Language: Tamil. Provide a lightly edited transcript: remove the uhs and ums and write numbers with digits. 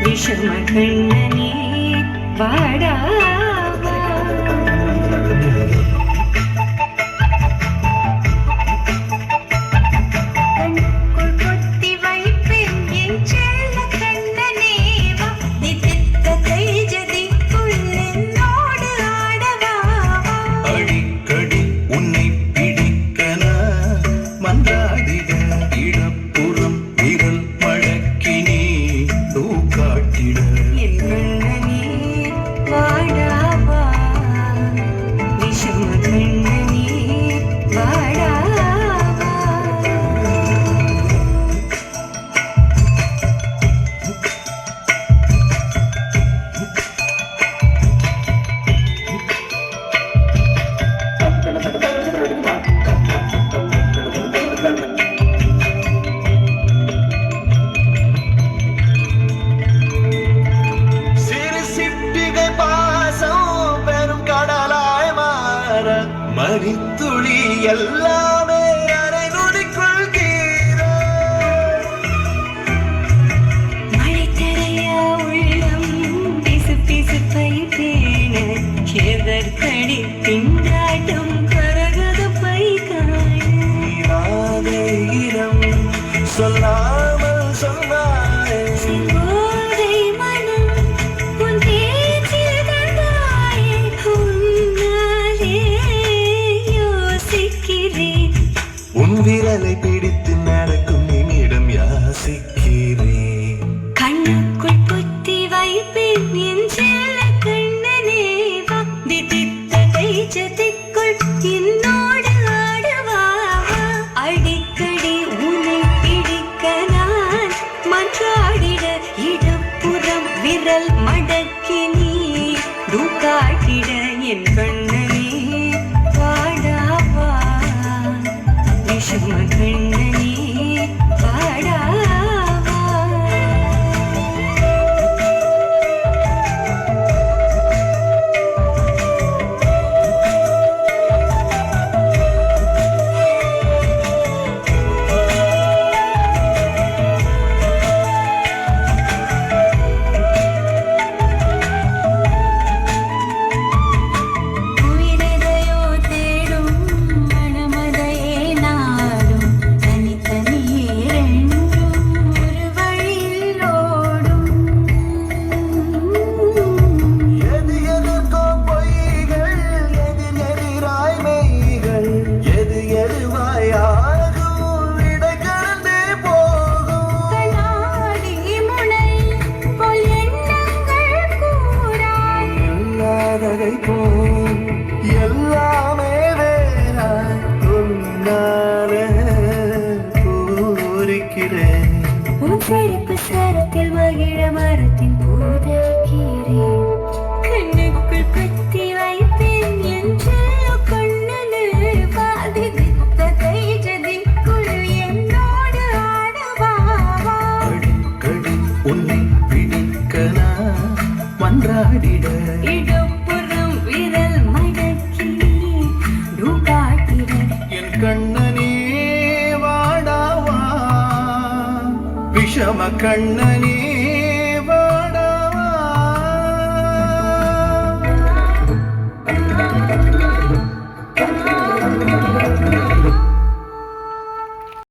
விஷமகண்ணனே வாடா மணித்துளி எல்லாமே அரை நொடிக்குள் தீர மழைத்தரையா உள்ளம் பிசு பிசு பைத்தேன எதற்கடி திண்டாட்டம் கரகத பை காண இடம் சொல்லாமல் சொன்னாய் விரலை பிடித்து நடக்கும் என்னிடம் யாசிக்கிறேன் கண்ணுக்குள் புத்தி வைப்பேன் என் செல்ல கண்ணனே வா தித்தித்த தைச்சதிக்குள் என்னோடு ஆடுவா அடிக்கடி உன்னை பிடிக்க நான் மன்றாடிட இடப்புறம் விரல் மடக்கி நீ தூக்காட்டிட என் கண்ணனே வாடாவா விஷமகண்ணனே வாடா எல்லாமே வேற உன்னாலே பூரிக்கிறேன் உன் செழிப்பு சரத்தில் மகிழ மரத்தின் பூதைக்கிறேன் கண்ணுக்குள் குத்தி வைப்பேன் என்று கண்ணனு பாதித்த தைஜதிக்குள் என்னோடு ஆடவாவா அடிக்கடி உன்னை பிடிக்கனா மன்றாடிட கண்ணனே வாடாவா விஷம கண்ணனே